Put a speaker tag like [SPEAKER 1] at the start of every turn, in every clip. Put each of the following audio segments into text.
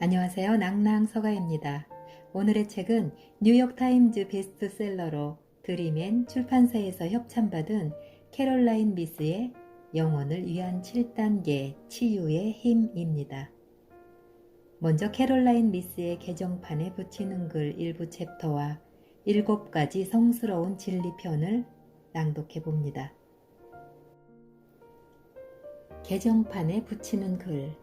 [SPEAKER 1] 안녕하세요. 낭낭 서가입니다. 오늘의 책은 뉴욕타임즈 베스트셀러로 드림앤 출판사에서 협찬받은 캐롤라인 미스의 영혼을 위한 7단계 치유의 힘입니다. 먼저 캐롤라인 미스의 개정판에 붙이는 글 일부 챕터와 7가지 성스러운 진리편을 낭독해 봅니다. 개정판에 붙이는 글.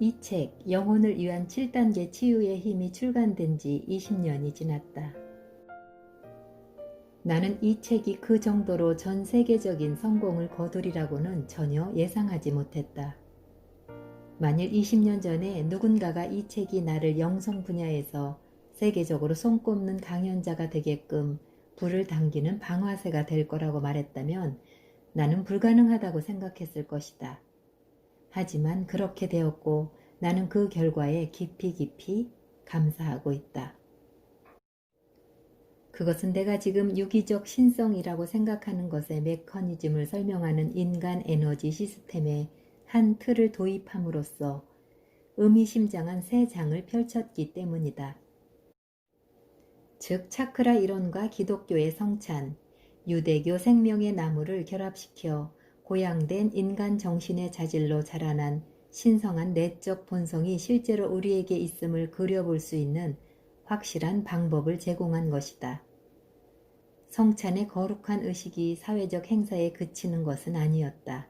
[SPEAKER 1] 이 책 영혼을 위한 7단계 치유의 힘이 출간된 지 20년이 지났다. 나는 이 책이 그 정도로 전 세계적인 성공을 거두리라고는 전혀 예상하지 못했다. 만일 20년 전에 누군가가 이 책이 나를 영성 분야에서 세계적으로 손꼽는 강연자가 되게끔 불을 당기는 방아쇠가 될 거라고 말했다면 나는 불가능하다고 생각했을 것이다. 하지만 그렇게 되었고 나는 그 결과에 깊이 감사하고 있다. 그것은 내가 지금 유기적 신성이라고 생각하는 것의 메커니즘을 설명하는 인간 에너지 시스템의 한 틀을 도입함으로써 의미심장한 새 장을 펼쳤기 때문이다. 즉 차크라 이론과 기독교의 성찬, 유대교 생명의 나무를 결합시켜 고양된 인간 정신의 자질로 자라난 신성한 내적 본성이 실제로 우리에게 있음을 그려볼 수 있는 확실한 방법을 제공한 것이다. 성찬의 거룩한 의식이 사회적 행사에 그치는 것은 아니었다.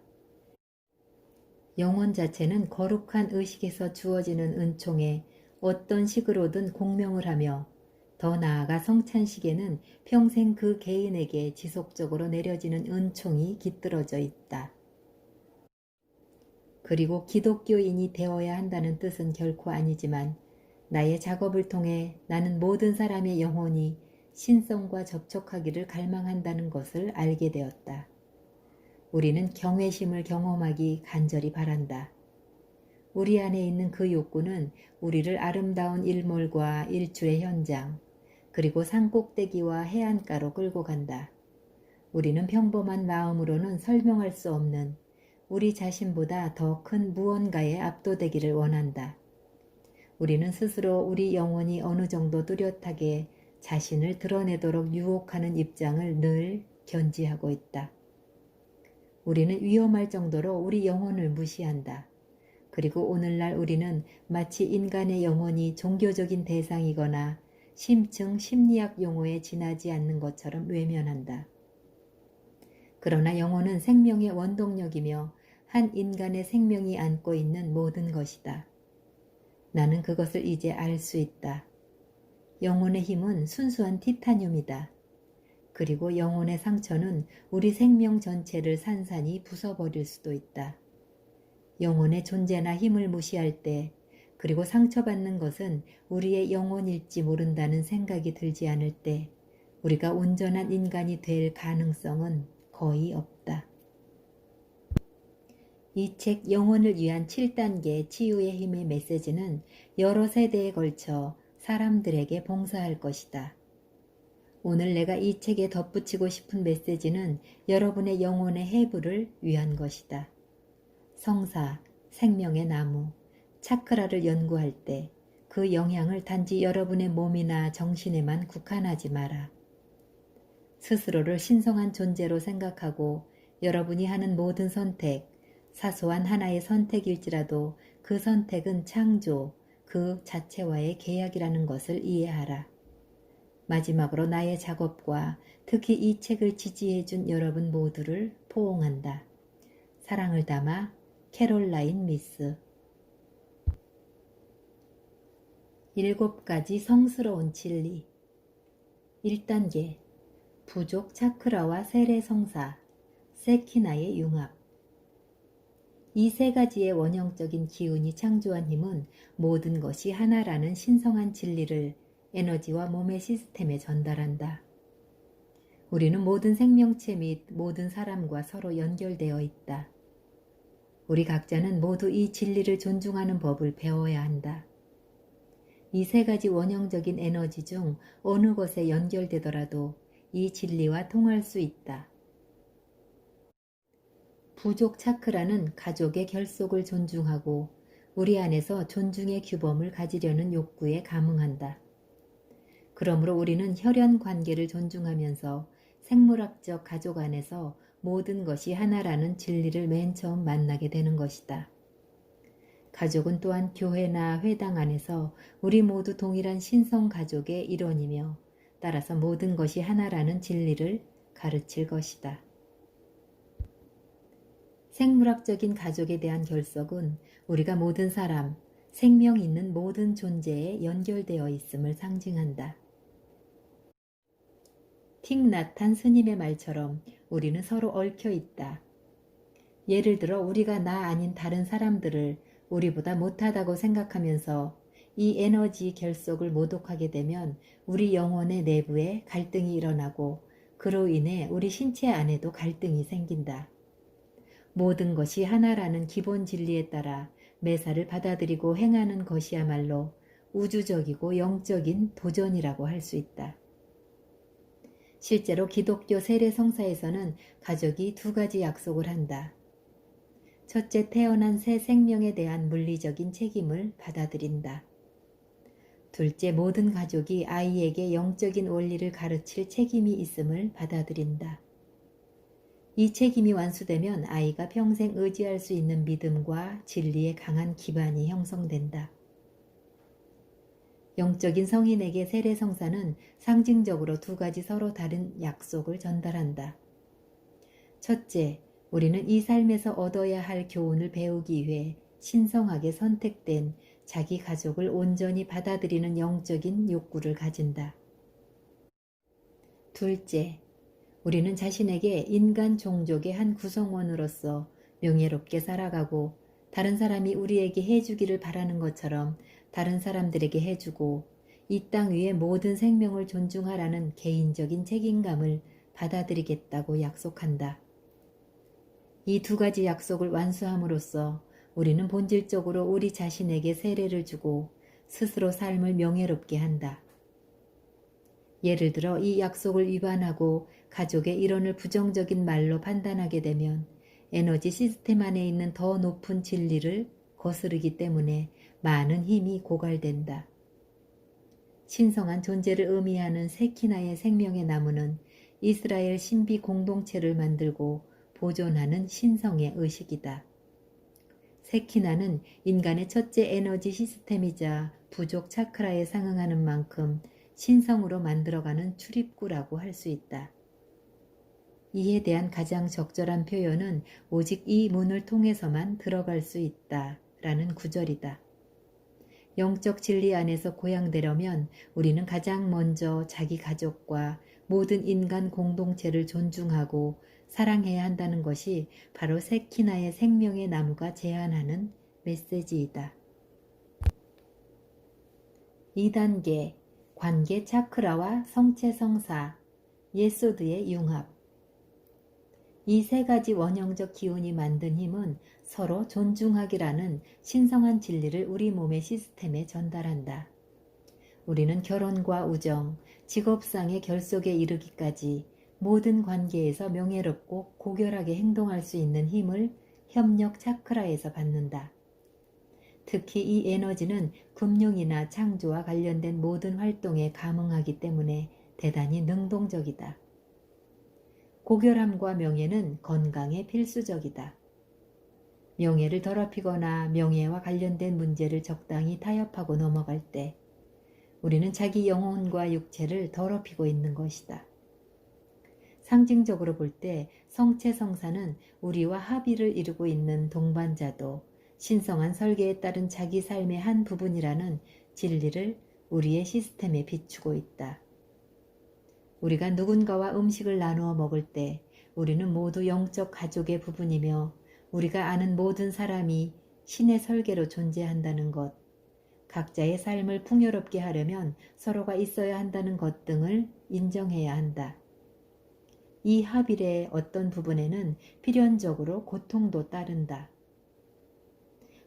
[SPEAKER 1] 영혼 자체는 거룩한 의식에서 주어지는 은총에 어떤 식으로든 공명을 하며 더 나아가 성찬식에는 평생 그 개인에게 지속적으로 내려지는 은총이 깃들어져 있다. 그리고 기독교인이 되어야 한다는 뜻은 결코 아니지만 나의 작업을 통해 나는 모든 사람의 영혼이 신성과 접촉하기를 갈망한다는 것을 알게 되었다. 우리는 경외심을 경험하기 간절히 바란다. 우리 안에 있는 그 욕구는 우리를 아름다운 일몰과 일출의 현장, 그리고 산꼭대기와 해안가로 끌고 간다. 우리는 평범한 마음으로는 설명할 수 없는 우리 자신보다 더 큰 무언가에 압도되기를 원한다. 우리는 스스로 우리 영혼이 어느 정도 뚜렷하게 자신을 드러내도록 유혹하는 입장을 늘 견지하고 있다. 우리는 위험할 정도로 우리 영혼을 무시한다. 그리고 오늘날 우리는 마치 인간의 영혼이 종교적인 대상이거나 심층 심리학 용어에 지나지 않는 것처럼 외면한다. 그러나 영혼은 생명의 원동력이며 한 인간의 생명이 안고 있는 모든 것이다. 나는 그것을 이제 알 수 있다. 영혼의 힘은 순수한 티타늄이다. 그리고 영혼의 상처는 우리 생명 전체를 산산이 부숴버릴 수도 있다. 영혼의 존재나 힘을 무시할 때, 그리고 상처받는 것은 우리의 영혼일지 모른다는 생각이 들지 않을 때 우리가 온전한 인간이 될 가능성은 거의 없다. 이 책 영혼을 위한 7단계 치유의 힘의 메시지는 여러 세대에 걸쳐 사람들에게 봉사할 것이다. 오늘 내가 이 책에 덧붙이고 싶은 메시지는 여러분의 영혼의 해부를 위한 것이다. 성사, 생명의 나무, 차크라를 연구할 때 그 영향을 단지 여러분의 몸이나 정신에만 국한하지 마라. 스스로를 신성한 존재로 생각하고 여러분이 하는 모든 선택, 사소한 하나의 선택일지라도 그 선택은 창조, 그 자체와의 계약이라는 것을 이해하라. 마지막으로 나의 작업과 특히 이 책을 지지해준 여러분 모두를 포옹한다. 사랑을 담아 캐롤라인 미스. 7가지 성스러운 진리. 1단계 부족 차크라와 세례 성사, 세키나의 융합. 이 3가지의 원형적인 기운이 창조한 힘은 모든 것이 하나라는 신성한 진리를 에너지와 몸의 시스템에 전달한다. 우리는 모든 생명체 및 모든 사람과 서로 연결되어 있다. 우리 각자는 모두 이 진리를 존중하는 법을 배워야 한다. 이 3가지 원형적인 에너지 중 어느 것에 연결되더라도 이 진리와 통할 수 있다. 부족 차크라는 가족의 결속을 존중하고 우리 안에서 존중의 규범을 가지려는 욕구에 감응한다. 그러므로 우리는 혈연 관계를 존중하면서 생물학적 가족 안에서 모든 것이 하나라는 진리를 맨 처음 만나게 되는 것이다. 가족은 또한 교회나 회당 안에서 우리 모두 동일한 신성 가족의 일원이며 따라서 모든 것이 하나라는 진리를 가르칠 것이다. 생물학적인 가족에 대한 결석은 우리가 모든 사람, 생명 있는 모든 존재에 연결되어 있음을 상징한다. 틱나탄 스님의 말처럼 우리는 서로 얽혀 있다. 예를 들어 우리가 나 아닌 다른 사람들을 우리보다 못하다고 생각하면서 이 에너지 결속을 모독하게 되면 우리 영혼의 내부에 갈등이 일어나고 그로 인해 우리 신체 안에도 갈등이 생긴다. 모든 것이 하나라는 기본 진리에 따라 매사를 받아들이고 행하는 것이야말로 우주적이고 영적인 도전이라고 할 수 있다. 실제로 기독교 세례성사에서는 가족이 두 가지 약속을 한다. 첫째, 태어난 새 생명에 대한 물리적인 책임을 받아들인다. 둘째, 모든 가족이 아이에게 영적인 원리를 가르칠 책임이 있음을 받아들인다. 이 책임이 완수되면 아이가 평생 의지할 수 있는 믿음과 진리의 강한 기반이 형성된다. 영적인 성인에게 세례성사는 상징적으로 두 가지 서로 다른 약속을 전달한다. 첫째, 우리는 이 삶에서 얻어야 할 교훈을 배우기 위해 신성하게 선택된 자기 가족을 온전히 받아들이는 영적인 욕구를 가진다. 둘째, 우리는 자신에게 인간 종족의 한 구성원으로서 명예롭게 살아가고 다른 사람이 우리에게 해주기를 바라는 것처럼 다른 사람들에게 해주고 이 땅 위의 모든 생명을 존중하라는 개인적인 책임감을 받아들이겠다고 약속한다. 이 두 가지 약속을 완수함으로써 우리는 본질적으로 우리 자신에게 세례를 주고 스스로 삶을 명예롭게 한다. 예를 들어 이 약속을 위반하고 가족의 일원을 부정적인 말로 판단하게 되면 에너지 시스템 안에 있는 더 높은 진리를 거스르기 때문에 많은 힘이 고갈된다. 신성한 존재를 의미하는 세키나의 생명의 나무는 이스라엘 신비 공동체를 만들고 보존하는 신성의 의식이다. 세키나는 인간의 첫째 에너지 시스템이자 부족 차크라에 상응하는 만큼 신성으로 만들어가는 출입구라고 할 수 있다. 이에 대한 가장 적절한 표현은 오직 이 문을 통해서만 들어갈 수 있다 라는 구절이다. 영적 진리 안에서 고양되려면 우리는 가장 먼저 자기 가족과 모든 인간 공동체를 존중하고 사랑해야 한다는 것이 바로 세키나의 생명의 나무가 제안하는 메시지이다. 2단계 관계 차크라와 성체 성사, 예소드의 융합. 이 세 가지 원형적 기운이 만든 힘은 서로 존중하기라는 신성한 진리를 우리 몸의 시스템에 전달한다. 우리는 결혼과 우정, 직업상의 결속에 이르기까지 모든 관계에서 명예롭고 고결하게 행동할 수 있는 힘을 협력 차크라에서 받는다. 특히 이 에너지는 금융이나 창조와 관련된 모든 활동에 감응하기 때문에 대단히 능동적이다. 고결함과 명예는 건강에 필수적이다. 명예를 더럽히거나 명예와 관련된 문제를 적당히 타협하고 넘어갈 때 우리는 자기 영혼과 육체를 더럽히고 있는 것이다. 상징적으로 볼 때 성체 성사는 우리와 합의를 이루고 있는 동반자도 신성한 설계에 따른 자기 삶의 한 부분이라는 진리를 우리의 시스템에 비추고 있다. 우리가 누군가와 음식을 나누어 먹을 때 우리는 모두 영적 가족의 부분이며 우리가 아는 모든 사람이 신의 설계로 존재한다는 것, 각자의 삶을 풍요롭게 하려면 서로가 있어야 한다는 것 등을 인정해야 한다. 이 합일의 어떤 부분에는 필연적으로 고통도 따른다.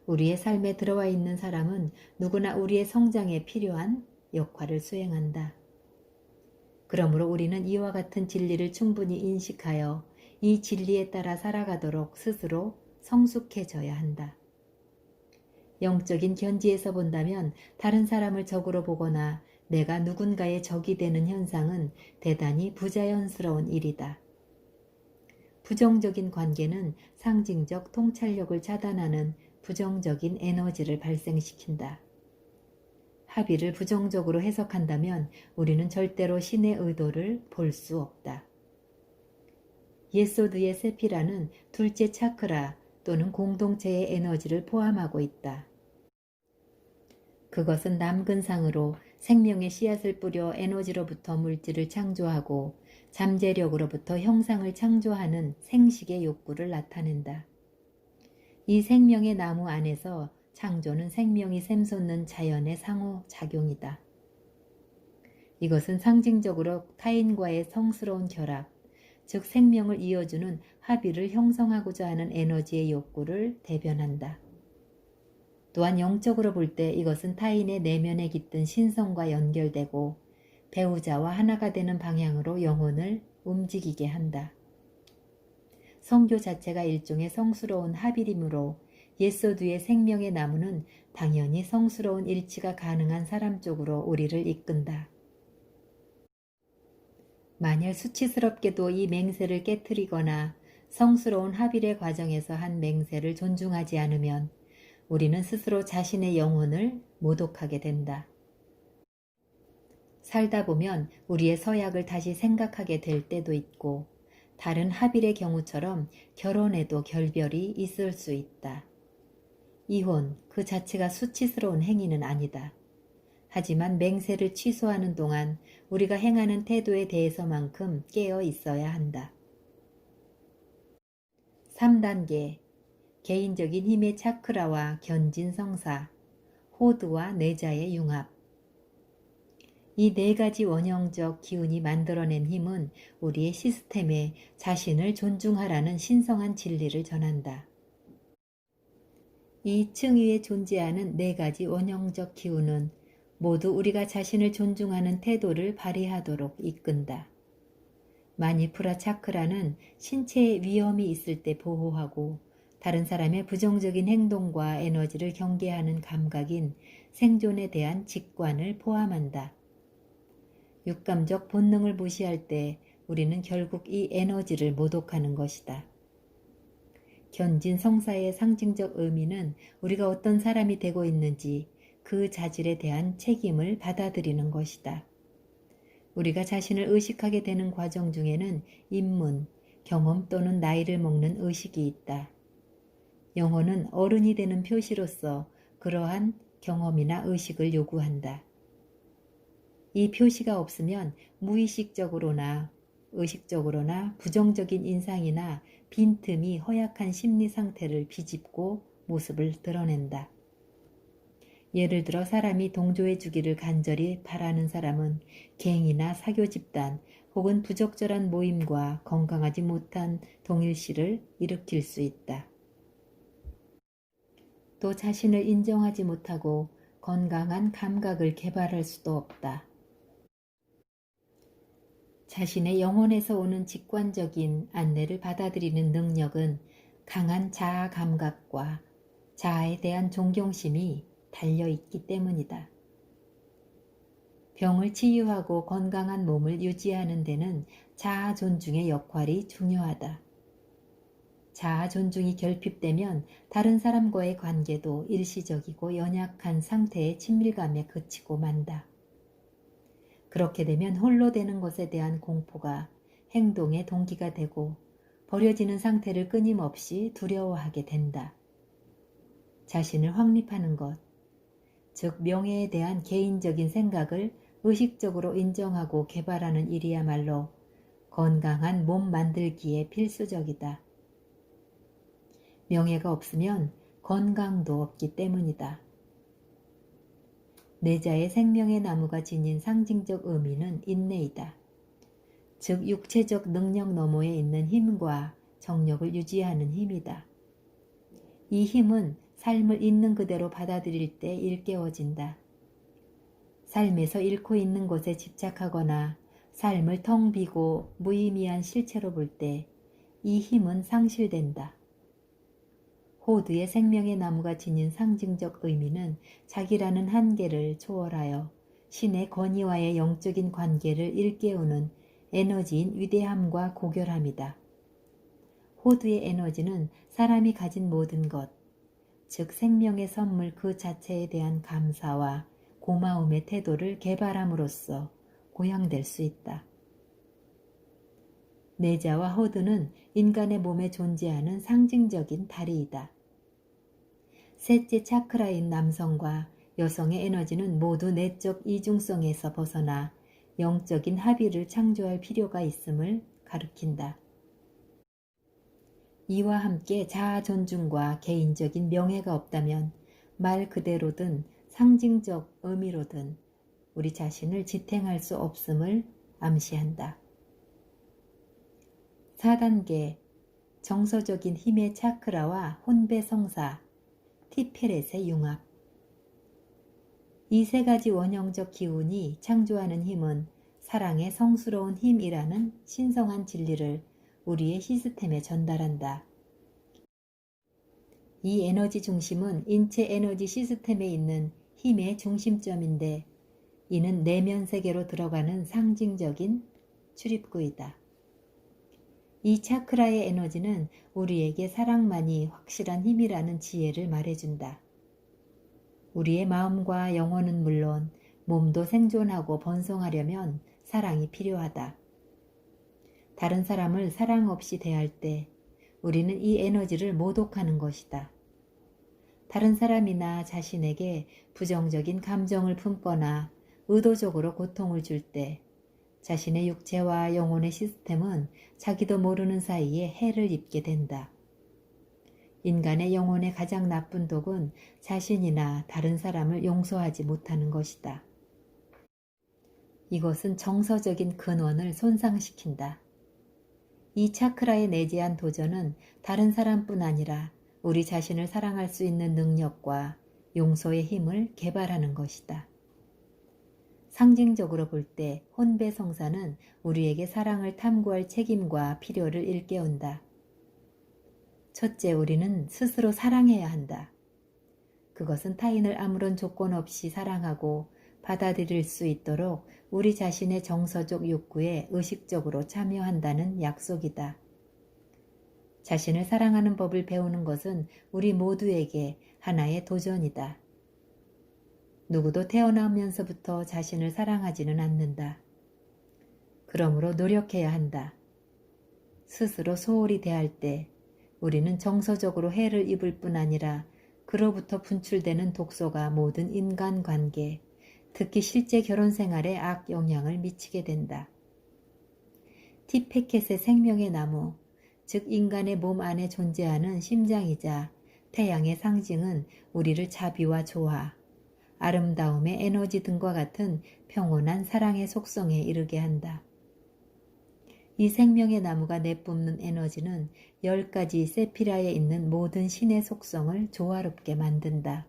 [SPEAKER 1] 우리의 삶에 들어와 있는 사람은 누구나 우리의 성장에 필요한 역할을 수행한다. 그러므로 우리는 이와 같은 진리를 충분히 인식하여 이 진리에 따라 살아가도록 스스로 성숙해져야 한다. 영적인 견지에서 본다면 다른 사람을 적으로 보거나 내가 누군가의 적이 되는 현상은 대단히 부자연스러운 일이다. 부정적인 관계는 상징적 통찰력을 차단하는 부정적인 에너지를 발생시킨다. 합의를 부정적으로 해석한다면 우리는 절대로 신의 의도를 볼 수 없다. 예소드의 세피라는 둘째 차크라 또는 공동체의 에너지를 포함하고 있다. 그것은 남근상으로 생명의 씨앗을 뿌려 에너지로부터 물질을 창조하고 잠재력으로부터 형상을 창조하는 생식의 욕구를 나타낸다. 이 생명의 나무 안에서 창조는 생명이 샘솟는 자연의 상호작용이다. 이것은 상징적으로 타인과의 성스러운 결합, 즉 생명을 이어주는 합의를 형성하고자 하는 에너지의 욕구를 대변한다. 또한 영적으로 볼 때 이것은 타인의 내면에 깃든 신성과 연결되고 배우자와 하나가 되는 방향으로 영혼을 움직이게 한다. 성교 자체가 일종의 성스러운 합일이므로 예소드의 생명의 나무는 당연히 성스러운 일치가 가능한 사람 쪽으로 우리를 이끈다. 만일 수치스럽게도 이 맹세를 깨트리거나 성스러운 합일의 과정에서 한 맹세를 존중하지 않으면 우리는 스스로 자신의 영혼을 모독하게 된다. 살다 보면 우리의 서약을 다시 생각하게 될 때도 있고 다른 합일의 경우처럼 결혼에도 결별이 있을 수 있다. 이혼 그 자체가 수치스러운 행위는 아니다. 하지만 맹세를 취소하는 동안 우리가 행하는 태도에 대해서만큼 깨어 있어야 한다. 3단계 개인적인 힘의 차크라와 견진 성사, 호드와 뇌자의 융합. 이 네 가지 원형적 기운이 만들어낸 힘은 우리의 시스템에 자신을 존중하라는 신성한 진리를 전한다. 이 층위에 존재하는 네 가지 원형적 기운은 모두 우리가 자신을 존중하는 태도를 발휘하도록 이끈다. 마니푸라 차크라는 신체에 위험이 있을 때 보호하고 다른 사람의 부정적인 행동과 에너지를 경계하는 감각인 생존에 대한 직관을 포함한다. 육감적 본능을 무시할 때 우리는 결국 이 에너지를 모독하는 것이다. 견진 성사의 상징적 의미는 우리가 어떤 사람이 되고 있는지 그 자질에 대한 책임을 받아들이는 것이다. 우리가 자신을 의식하게 되는 과정 중에는 입문, 경험 또는 나이를 먹는 의식이 있다. 영혼은 어른이 되는 표시로서 그러한 경험이나 의식을 요구한다. 이 표시가 없으면 무의식적으로나 의식적으로나 부정적인 인상이나 빈틈이 허약한 심리 상태를 비집고 모습을 드러낸다. 예를 들어 사람이 동조해 주기를 간절히 바라는 사람은 갱이나 사교 집단 혹은 부적절한 모임과 건강하지 못한 동일시를 일으킬 수 있다. 또 자신을 인정하지 못하고 건강한 감각을 개발할 수도 없다. 자신의 영혼에서 오는 직관적인 안내를 받아들이는 능력은 강한 자아 감각과 자아에 대한 존경심이 달려있기 때문이다. 병을 치유하고 건강한 몸을 유지하는 데는 자아 존중의 역할이 중요하다. 자아 존중이 결핍되면 다른 사람과의 관계도 일시적이고 연약한 상태의 친밀감에 그치고 만다. 그렇게 되면 홀로 되는 것에 대한 공포가 행동의 동기가 되고 버려지는 상태를 끊임없이 두려워하게 된다. 자신을 확립하는 것, 즉 명예에 대한 개인적인 생각을 의식적으로 인정하고 개발하는 일이야말로 건강한 몸 만들기에 필수적이다. 명예가 없으면 건강도 없기 때문이다. 뇌자의 생명의 나무가 지닌 상징적 의미는 인내이다. 즉 육체적 능력 너머에 있는 힘과 정력을 유지하는 힘이다. 이 힘은 삶을 있는 그대로 받아들일 때 일깨워진다. 삶에서 잃고 있는 것에 집착하거나 삶을 텅 비고 무의미한 실체로 볼 때 이 힘은 상실된다. 호드의 생명의 나무가 지닌 상징적 의미는 자기라는 한계를 초월하여 신의 권위와의 영적인 관계를 일깨우는 에너지인 위대함과 고결함이다. 호드의 에너지는 사람이 가진 모든 것, 즉 생명의 선물 그 자체에 대한 감사와 고마움의 태도를 개발함으로써 고양될 수 있다. 내자와 호드는 인간의 몸에 존재하는 상징적인 다리이다. 셋째 차크라인 남성과 여성의 에너지는 모두 내적 이중성에서 벗어나 영적인 합의를 창조할 필요가 있음을 가리킨다. 이와 함께 자아 존중과 개인적인 명예가 없다면 말 그대로든 상징적 의미로든 우리 자신을 지탱할 수 없음을 암시한다. 4단계 정서적인 힘의 차크라와 혼배 성사, 티페렛의 융합. 이 세 가지 원형적 기운이 창조하는 힘은 사랑의 성스러운 힘이라는 신성한 진리를 우리의 시스템에 전달한다. 이 에너지 중심은 인체 에너지 시스템에 있는 힘의 중심점인데 이는 내면 세계로 들어가는 상징적인 출입구이다. 이 차크라의 에너지는 우리에게 사랑만이 확실한 힘이라는 지혜를 말해준다. 우리의 마음과 영혼은 물론 몸도 생존하고 번성하려면 사랑이 필요하다. 다른 사람을 사랑 없이 대할 때 우리는 이 에너지를 모독하는 것이다. 다른 사람이나 자신에게 부정적인 감정을 품거나 의도적으로 고통을 줄 때 자신의 육체와 영혼의 시스템은 자기도 모르는 사이에 해를 입게 된다. 인간의 영혼의 가장 나쁜 독은 자신이나 다른 사람을 용서하지 못하는 것이다. 이것은 정서적인 근원을 손상시킨다. 이 차크라의 내재한 도전은 다른 사람뿐 아니라 우리 자신을 사랑할 수 있는 능력과 용서의 힘을 개발하는 것이다. 상징적으로 볼 때 혼배 성사는 우리에게 사랑을 탐구할 책임과 필요를 일깨운다. 첫째, 우리는 스스로 사랑해야 한다. 그것은 타인을 아무런 조건 없이 사랑하고 받아들일 수 있도록 우리 자신의 정서적 욕구에 의식적으로 참여한다는 약속이다. 자신을 사랑하는 법을 배우는 것은 우리 모두에게 하나의 도전이다. 누구도 태어나면서부터 자신을 사랑하지는 않는다. 그러므로 노력해야 한다. 스스로 소홀히 대할 때 우리는 정서적으로 해를 입을 뿐 아니라 그로부터 분출되는 독소가 모든 인간관계, 특히 실제 결혼 생활에 악영향을 미치게 된다. 티페켓의 생명의 나무, 즉 인간의 몸 안에 존재하는 심장이자 태양의 상징은 우리를 자비와 조화, 아름다움의 에너지 등과 같은 평온한 사랑의 속성에 이르게 한다. 이 생명의 나무가 내뿜는 에너지는 10가지 세피라에 있는 모든 신의 속성을 조화롭게 만든다.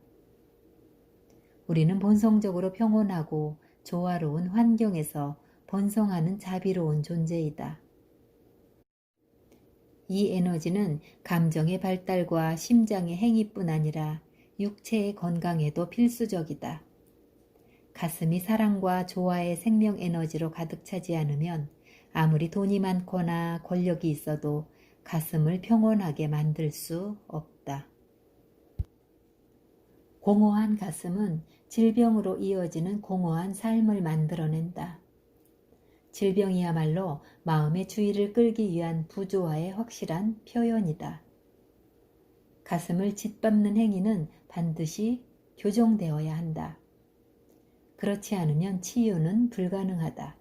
[SPEAKER 1] 우리는 본성적으로 평온하고 조화로운 환경에서 번성하는 자비로운 존재이다. 이 에너지는 감정의 발달과 심장의 행위뿐 아니라 육체의 건강에도 필수적이다. 가슴이 사랑과 조화의 생명 에너지로 가득 차지 않으면 아무리 돈이 많거나 권력이 있어도 가슴을 평온하게 만들 수 없다. 공허한 가슴은 질병으로 이어지는 공허한 삶을 만들어낸다. 질병이야말로 마음의 주의를 끌기 위한 부조화의 확실한 표현이다. 가슴을 짓밟는 행위는 반드시 교정되어야 한다. 그렇지 않으면 치유는 불가능하다.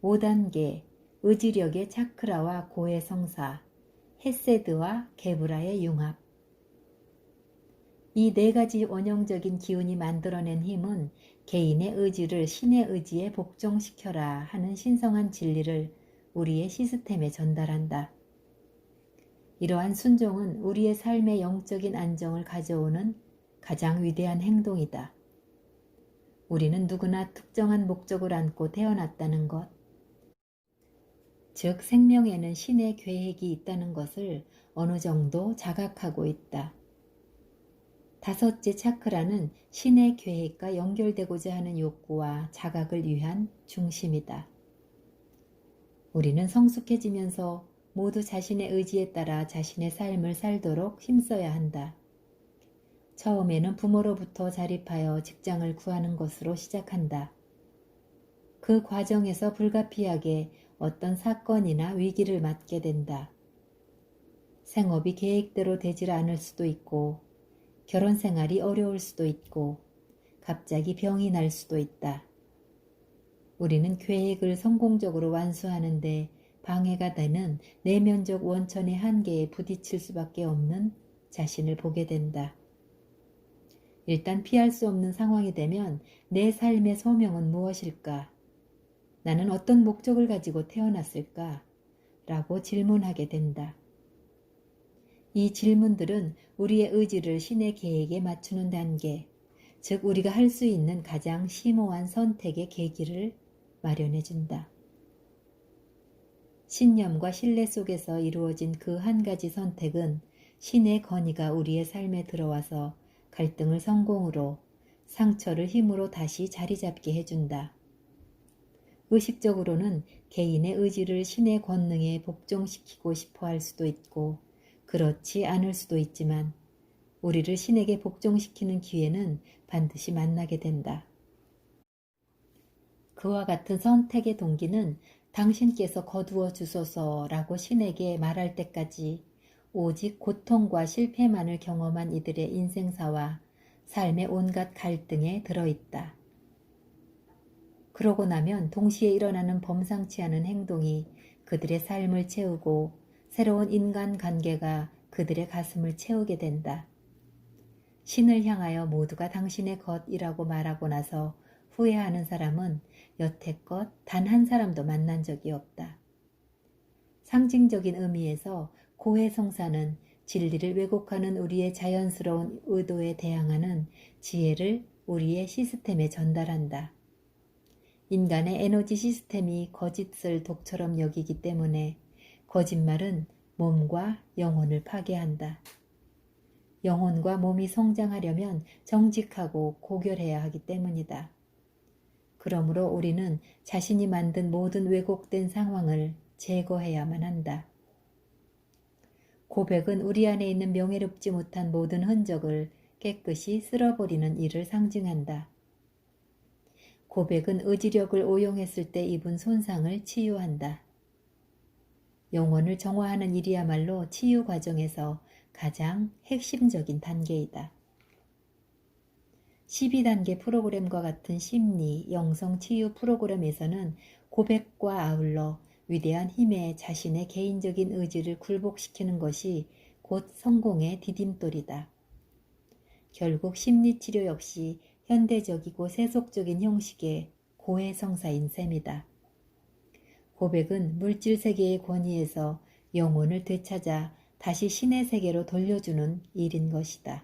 [SPEAKER 1] 5단계 의지력의 차크라와 고해 성사, 헤세드와 게브라의 융합. 이 네 가지 원형적인 기운이 만들어낸 힘은 개인의 의지를 신의 의지에 복종시켜라 하는 신성한 진리를 우리의 시스템에 전달한다. 이러한 순종은 우리의 삶의 영적인 안정을 가져오는 가장 위대한 행동이다. 우리는 누구나 특정한 목적을 안고 태어났다는 것. 즉 생명에는 신의 계획이 있다는 것을 어느 정도 자각하고 있다. 다섯째 차크라는 신의 계획과 연결되고자 하는 욕구와 자각을 위한 중심이다. 우리는 성숙해지면서 모두 자신의 의지에 따라 자신의 삶을 살도록 힘써야 한다. 처음에는 부모로부터 자립하여 직장을 구하는 것으로 시작한다. 그 과정에서 불가피하게 어떤 사건이나 위기를 맞게 된다. 생업이 계획대로 되질 않을 수도 있고, 결혼 생활이 어려울 수도 있고, 갑자기 병이 날 수도 있다. 우리는 계획을 성공적으로 완수하는데 방해가 되는 내면적 원천의 한계에 부딪힐 수밖에 없는 자신을 보게 된다. 일단 피할 수 없는 상황이 되면 내 삶의 소명은 무엇일까? 나는 어떤 목적을 가지고 태어났을까? 라고 질문하게 된다. 이 질문들은 우리의 의지를 신의 계획에 맞추는 단계, 즉 우리가 할 수 있는 가장 심오한 선택의 계기를 마련해준다. 신념과 신뢰 속에서 이루어진 그 한 가지 선택은 신의 건의가 우리의 삶에 들어와서 갈등을 성공으로, 상처를 힘으로 다시 자리 잡게 해준다. 의식적으로는 개인의 의지를 신의 권능에 복종시키고 싶어 할 수도 있고 그렇지 않을 수도 있지만 우리를 신에게 복종시키는 기회는 반드시 만나게 된다. 그와 같은 선택의 동기는 당신께서 거두어 주소서라고 신에게 말할 때까지 오직 고통과 실패만을 경험한 이들의 인생사와 삶의 온갖 갈등에 들어있다. 그러고 나면 동시에 일어나는 범상치 않은 행동이 그들의 삶을 채우고 새로운 인간관계가 그들의 가슴을 채우게 된다. 신을 향하여 모두가 당신의 것이라고 말하고 나서 후회하는 사람은 여태껏 단 한 사람도 만난 적이 없다. 상징적인 의미에서 고해성사는 진리를 왜곡하는 우리의 자연스러운 의도에 대항하는 지혜를 우리의 시스템에 전달한다. 인간의 에너지 시스템이 거짓을 독처럼 여기기 때문에 거짓말은 몸과 영혼을 파괴한다. 영혼과 몸이 성장하려면 정직하고 고결해야 하기 때문이다. 그러므로 우리는 자신이 만든 모든 왜곡된 상황을 제거해야만 한다. 고백은 우리 안에 있는 명예롭지 못한 모든 흔적을 깨끗이 쓸어버리는 일을 상징한다. 고백은 의지력을 오용했을 때 입은 손상을 치유한다. 영혼을 정화하는 일이야말로 치유 과정에서 가장 핵심적인 단계이다. 12단계 프로그램과 같은 심리, 영성 치유 프로그램에서는 고백과 아울러 위대한 힘에 자신의 개인적인 의지를 굴복시키는 것이 곧 성공의 디딤돌이다. 결국 심리치료 역시 현대적이고 세속적인 형식의 고해성사인 셈이다. 고백은 물질 세계의 권위에서 영혼을 되찾아 다시 신의 세계로 돌려주는 일인 것이다.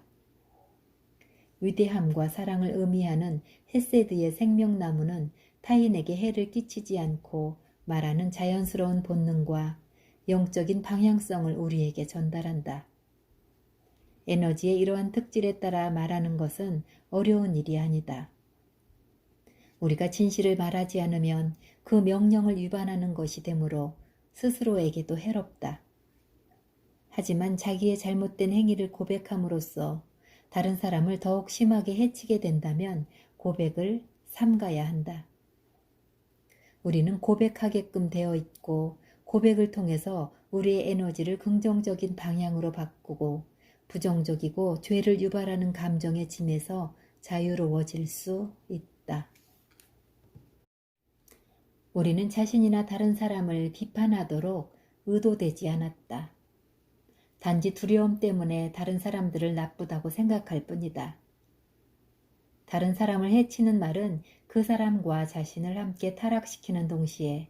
[SPEAKER 1] 위대함과 사랑을 의미하는 헤세드의 생명나무는 타인에게 해를 끼치지 않고 말하는 자연스러운 본능과 영적인 방향성을 우리에게 전달한다. 에너지의 이러한 특질에 따라 말하는 것은 어려운 일이 아니다. 우리가 진실을 말하지 않으면 그 명령을 위반하는 것이 되므로 스스로에게도 해롭다. 하지만 자기의 잘못된 행위를 고백함으로써 다른 사람을 더욱 심하게 해치게 된다면 고백을 삼가야 한다. 우리는 고백하게끔 되어 있고 고백을 통해서 우리의 에너지를 긍정적인 방향으로 바꾸고 부정적이고 죄를 유발하는 감정의 짐에서 자유로워질 수 있다. 우리는 자신이나 다른 사람을 비판하도록 의도되지 않았다. 단지 두려움 때문에 다른 사람들을 나쁘다고 생각할 뿐이다. 다른 사람을 해치는 말은 그 사람과 자신을 함께 타락시키는 동시에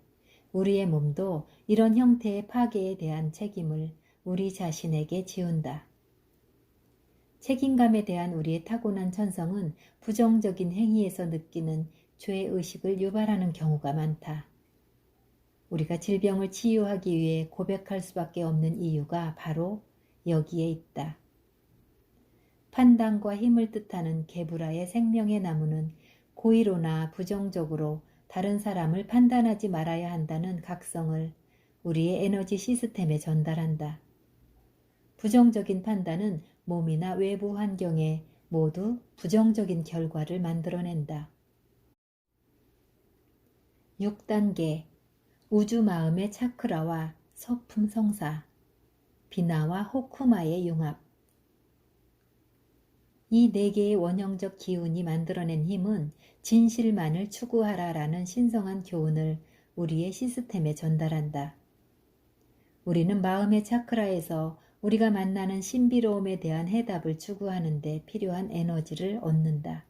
[SPEAKER 1] 우리의 몸도 이런 형태의 파괴에 대한 책임을 우리 자신에게 지운다. 책임감에 대한 우리의 타고난 천성은 부정적인 행위에서 느끼는 죄의식을 유발하는 경우가 많다. 우리가 질병을 치유하기 위해 고백할 수밖에 없는 이유가 바로 여기에 있다. 판단과 힘을 뜻하는 게브라의 생명의 나무는 고의로나 부정적으로 다른 사람을 판단하지 말아야 한다는 각성을 우리의 에너지 시스템에 전달한다. 부정적인 판단은 몸이나 외부 환경에 모두 부정적인 결과를 만들어낸다. 6단계 우주 마음의 차크라와 서품 성사, 비나와 호쿠마의 융합. 이 네 개의 원형적 기운이 만들어낸 힘은 진실만을 추구하라라는 신성한 교훈을 우리의 시스템에 전달한다. 우리는 마음의 차크라에서 우리가 만나는 신비로움에 대한 해답을 추구하는 데 필요한 에너지를 얻는다.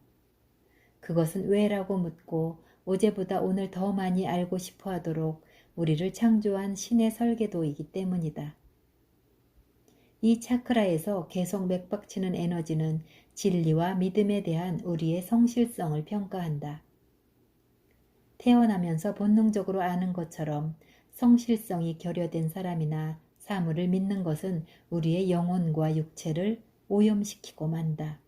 [SPEAKER 1] 그것은 왜라고 묻고 어제보다 오늘 더 많이 알고 싶어 하도록 우리를 창조한 신의 설계도이기 때문이다. 이 차크라에서 계속 맥박치는 에너지는 진리와 믿음에 대한 우리의 성실성을 평가한다. 태어나면서 본능적으로 아는 것처럼 성실성이 결여된 사람이나 사물을 믿는 것은 우리의 영혼과 육체를 오염시키고 만다.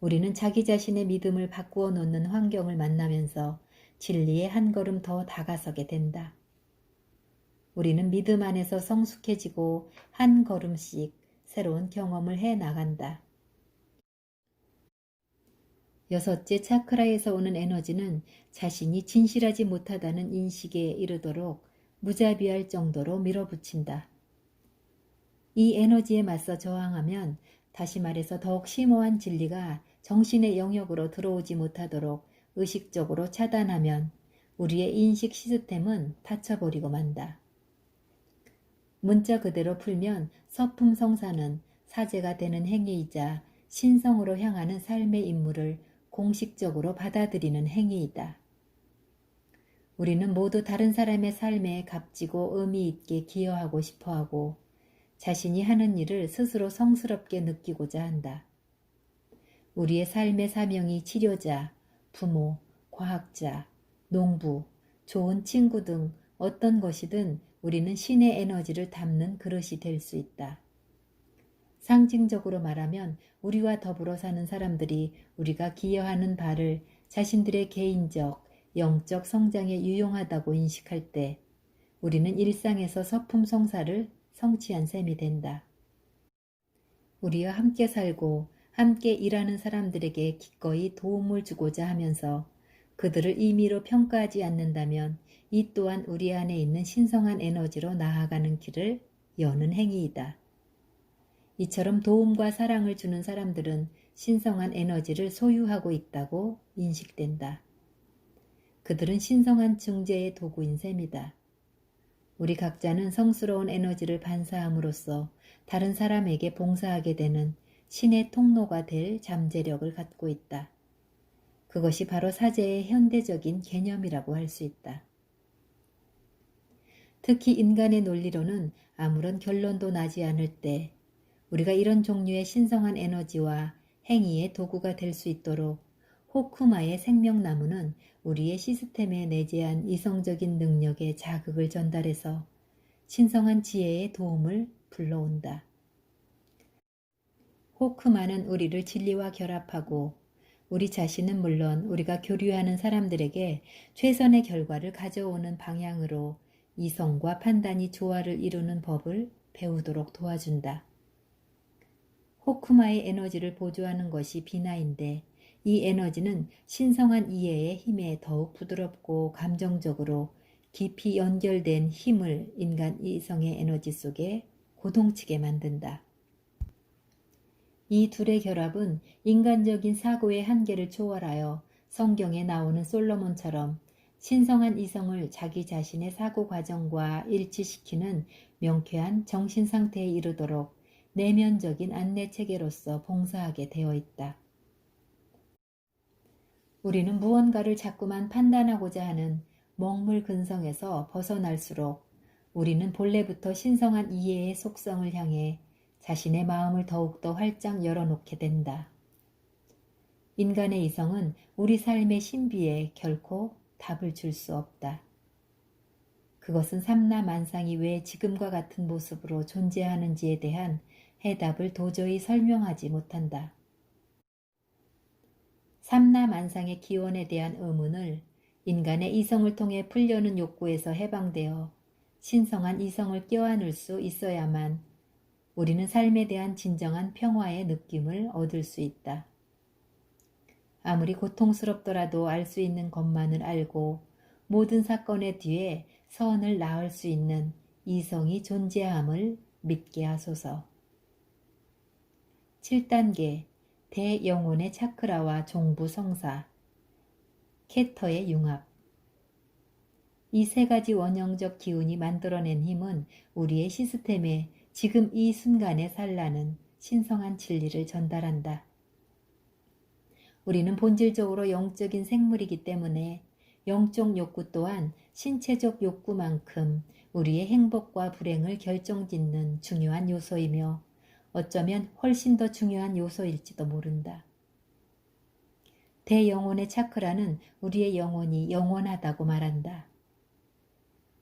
[SPEAKER 1] 우리는 자기 자신의 믿음을 바꾸어 놓는 환경을 만나면서 진리에 한 걸음 더 다가서게 된다. 우리는 믿음 안에서 성숙해지고 한 걸음씩 새로운 경험을 해 나간다. 여섯째 차크라에서 오는 에너지는 자신이 진실하지 못하다는 인식에 이르도록 무자비할 정도로 밀어붙인다. 이 에너지에 맞서 저항하면, 다시 말해서 더욱 심오한 진리가 정신의 영역으로 들어오지 못하도록 의식적으로 차단하면 우리의 인식 시스템은 닫혀버리고 만다. 문자 그대로 풀면 서품 성사는 사제가 되는 행위이자 신성으로 향하는 삶의 임무를 공식적으로 받아들이는 행위이다. 우리는 모두 다른 사람의 삶에 값지고 의미 있게 기여하고 싶어하고 자신이 하는 일을 스스로 성스럽게 느끼고자 한다. 우리의 삶의 사명이 치료자, 부모, 과학자, 농부, 좋은 친구 등 어떤 것이든 우리는 신의 에너지를 담는 그릇이 될 수 있다. 상징적으로 말하면 우리와 더불어 사는 사람들이 우리가 기여하는 바를 자신들의 개인적, 영적 성장에 유용하다고 인식할 때 우리는 일상에서 서품 성사를 성취한 셈이 된다. 우리와 함께 살고 함께 일하는 사람들에게 기꺼이 도움을 주고자 하면서 그들을 임의로 평가하지 않는다면 이 또한 우리 안에 있는 신성한 에너지로 나아가는 길을 여는 행위이다. 이처럼 도움과 사랑을 주는 사람들은 신성한 에너지를 소유하고 있다고 인식된다. 그들은 신성한 중재의 도구인 셈이다. 우리 각자는 성스러운 에너지를 반사함으로써 다른 사람에게 봉사하게 되는 신의 통로가 될 잠재력을 갖고 있다. 그것이 바로 사제의 현대적인 개념이라고 할 수 있다. 특히 인간의 논리로는 아무런 결론도 나지 않을 때 우리가 이런 종류의 신성한 에너지와 행위의 도구가 될 수 있도록 호쿠마의 생명나무는 우리의 시스템에 내재한 이성적인 능력에 자극을 전달해서 신성한 지혜의 도움을 불러온다. 호크마는 우리를 진리와 결합하고 우리 자신은 물론 우리가 교류하는 사람들에게 최선의 결과를 가져오는 방향으로 이성과 판단이 조화를 이루는 법을 배우도록 도와준다. 호크마의 에너지를 보조하는 것이 비나인데 이 에너지는 신성한 이해의 힘에 더욱 부드럽고 감정적으로 깊이 연결된 힘을 인간 이성의 에너지 속에 고동치게 만든다. 이 둘의 결합은 인간적인 사고의 한계를 초월하여 성경에 나오는 솔로몬처럼 신성한 이성을 자기 자신의 사고 과정과 일치시키는 명쾌한 정신 상태에 이르도록 내면적인 안내 체계로서 봉사하게 되어 있다. 우리는 무언가를 자꾸만 판단하고자 하는 먹물 근성에서 벗어날수록 우리는 본래부터 신성한 이해의 속성을 향해 자신의 마음을 더욱더 활짝 열어놓게 된다. 인간의 이성은 우리 삶의 신비에 결코 답을 줄 수 없다. 그것은 삼라만상이 왜 지금과 같은 모습으로 존재하는지에 대한 해답을 도저히 설명하지 못한다. 삼라만상의 기원에 대한 의문을 인간의 이성을 통해 풀려는 욕구에서 해방되어 신성한 이성을 껴안을 수 있어야만 우리는 삶에 대한 진정한 평화의 느낌을 얻을 수 있다. 아무리 고통스럽더라도 알 수 있는 것만을 알고 모든 사건의 뒤에 선을 낳을 수 있는 이성이 존재함을 믿게 하소서. 7단계 대영혼의 차크라와 종부 성사 케터의 융합. 이 세 가지 원형적 기운이 만들어낸 힘은 우리의 시스템에 지금 이 순간에 살라는 신성한 진리를 전달한다. 우리는 본질적으로 영적인 생물이기 때문에 영적 욕구 또한 신체적 욕구만큼 우리의 행복과 불행을 결정짓는 중요한 요소이며 어쩌면 훨씬 더 중요한 요소일지도 모른다. 대영혼의 차크라는 우리의 영혼이 영원하다고 말한다.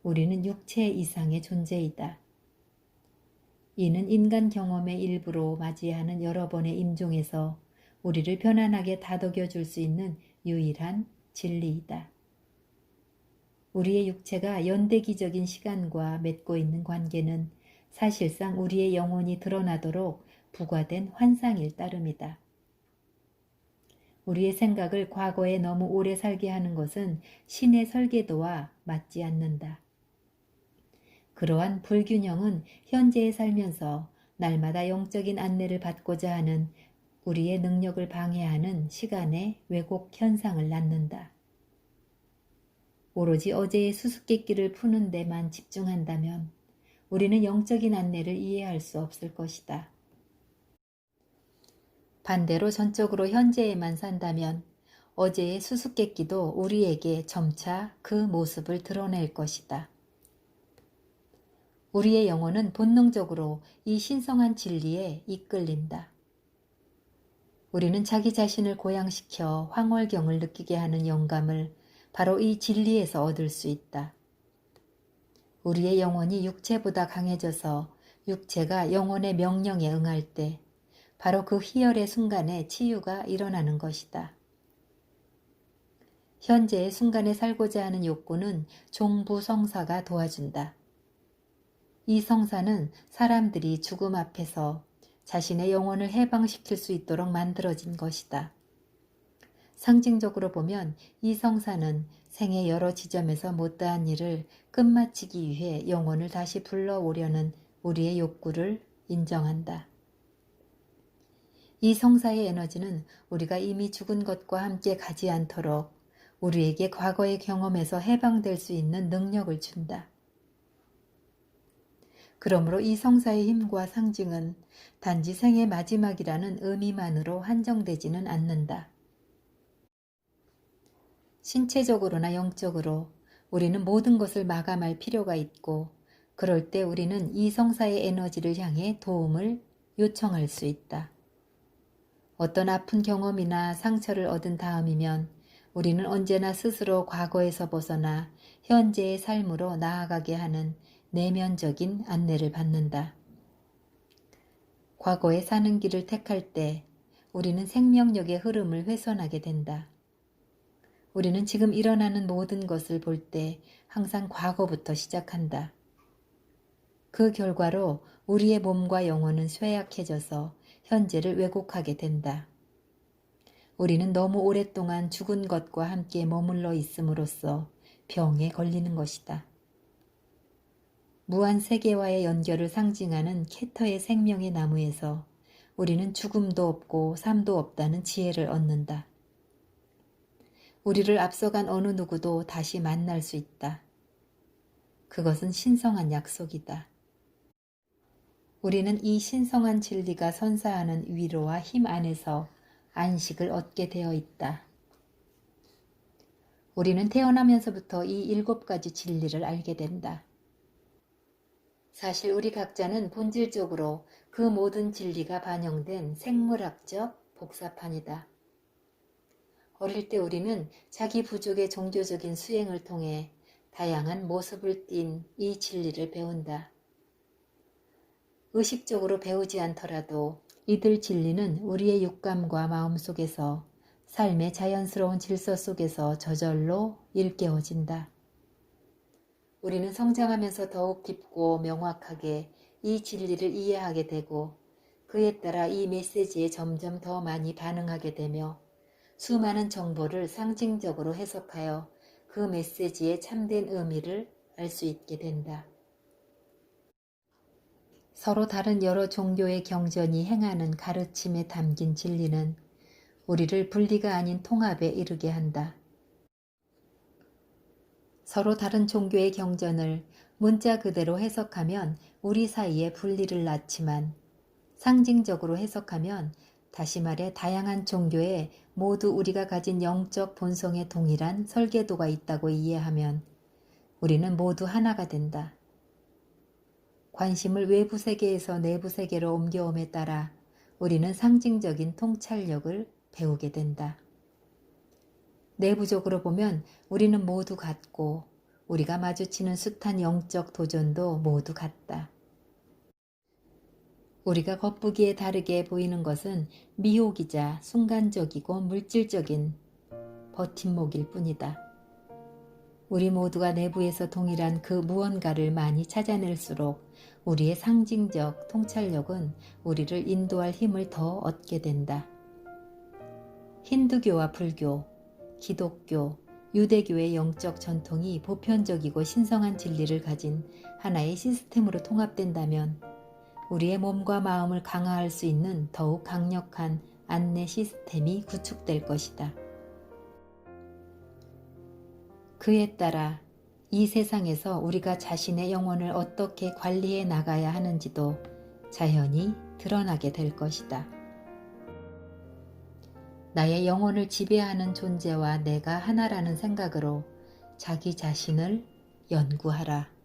[SPEAKER 1] 우리는 육체 이상의 존재이다. 이는 인간 경험의 일부로 맞이하는 여러 번의 임종에서 우리를 편안하게 다독여 줄 수 있는 유일한 진리이다. 우리의 육체가 연대기적인 시간과 맺고 있는 관계는 사실상 우리의 영혼이 드러나도록 부과된 환상일 따름이다. 우리의 생각을 과거에 너무 오래 살게 하는 것은 신의 설계도와 맞지 않는다. 그러한 불균형은 현재에 살면서 날마다 영적인 안내를 받고자 하는 우리의 능력을 방해하는 시간의 왜곡 현상을 낳는다. 오로지 어제의 수수께끼를 푸는 데만 집중한다면 우리는 영적인 안내를 이해할 수 없을 것이다. 반대로 전적으로 현재에만 산다면 어제의 수수께끼도 우리에게 점차 그 모습을 드러낼 것이다. 우리의 영혼은 본능적으로 이 신성한 진리에 이끌린다. 우리는 자기 자신을 고양시켜 황홀경을 느끼게 하는 영감을 바로 이 진리에서 얻을 수 있다. 우리의 영혼이 육체보다 강해져서 육체가 영혼의 명령에 응할 때 바로 그 희열의 순간에 치유가 일어나는 것이다. 현재의 순간에 살고자 하는 욕구는 종부 성사가 도와준다. 이 성사는 사람들이 죽음 앞에서 자신의 영혼을 해방시킬 수 있도록 만들어진 것이다. 상징적으로 보면 이 성사는 생의 여러 지점에서 못다한 일을 끝마치기 위해 영혼을 다시 불러오려는 우리의 욕구를 인정한다. 이 성사의 에너지는 우리가 이미 죽은 것과 함께 가지 않도록 우리에게 과거의 경험에서 해방될 수 있는 능력을 준다. 그러므로 이 성사의 힘과 상징은 단지 생의 마지막이라는 의미만으로 한정되지는 않는다. 신체적으로나 영적으로 우리는 모든 것을 마감할 필요가 있고 그럴 때 우리는 이 성사의 에너지를 향해 도움을 요청할 수 있다. 어떤 아픈 경험이나 상처를 얻은 다음이면 우리는 언제나 스스로 과거에서 벗어나 현재의 삶으로 나아가게 하는 내면적인 안내를 받는다. 과거에 사는 길을 택할 때 우리는 생명력의 흐름을 훼손하게 된다. 우리는 지금 일어나는 모든 것을 볼 때 항상 과거부터 시작한다. 그 결과로 우리의 몸과 영혼은 쇠약해져서 현재를 왜곡하게 된다. 우리는 너무 오랫동안 죽은 것과 함께 머물러 있음으로써 병에 걸리는 것이다. 무한 세계와의 연결을 상징하는 케터의 생명의 나무에서 우리는 죽음도 없고 삶도 없다는 지혜를 얻는다. 우리를 앞서간 어느 누구도 다시 만날 수 있다. 그것은 신성한 약속이다. 우리는 이 신성한 진리가 선사하는 위로와 힘 안에서 안식을 얻게 되어 있다. 우리는 태어나면서부터 이 7가지 진리를 알게 된다. 사실 우리 각자는 본질적으로 그 모든 진리가 반영된 생물학적 복사판이다. 어릴 때 우리는 자기 부족의 종교적인 수행을 통해 다양한 모습을 띤 이 진리를 배운다. 의식적으로 배우지 않더라도 이들 진리는 우리의 육감과 마음 속에서 삶의 자연스러운 질서 속에서 저절로 일깨워진다. 우리는 성장하면서 더욱 깊고 명확하게 이 진리를 이해하게 되고 그에 따라 이 메시지에 점점 더 많이 반응하게 되며 수많은 정보를 상징적으로 해석하여 그 메시지의 참된 의미를 알 수 있게 된다. 서로 다른 여러 종교의 경전이 행하는 가르침에 담긴 진리는 우리를 분리가 아닌 통합에 이르게 한다. 서로 다른 종교의 경전을 문자 그대로 해석하면 우리 사이에 분리를 낳지만 상징적으로 해석하면 다시 말해 다양한 종교에 모두 우리가 가진 영적 본성에 동일한 설계도가 있다고 이해하면 우리는 모두 하나가 된다. 관심을 외부 세계에서 내부 세계로 옮겨옴에 따라 우리는 상징적인 통찰력을 배우게 된다. 내부적으로 보면 우리는 모두 같고 우리가 마주치는 숱한 영적 도전도 모두 같다. 우리가 겉보기에 다르게 보이는 것은 미혹이자 순간적이고 물질적인 버팀목일 뿐이다. 우리 모두가 내부에서 동일한 그 무언가를 많이 찾아낼수록 우리의 상징적 통찰력은 우리를 인도할 힘을 더 얻게 된다. 힌두교와 불교, 기독교, 유대교의 영적 전통이 보편적이고 신성한 진리를 가진 하나의 시스템으로 통합된다면 우리의 몸과 마음을 강화할 수 있는 더욱 강력한 안내 시스템이 구축될 것이다. 그에 따라 이 세상에서 우리가 자신의 영혼을 어떻게 관리해 나가야 하는지도 자연히 드러나게 될 것이다. 나의 영혼을 지배하는 존재와 내가 하나라는 생각으로 자기 자신을 연구하라.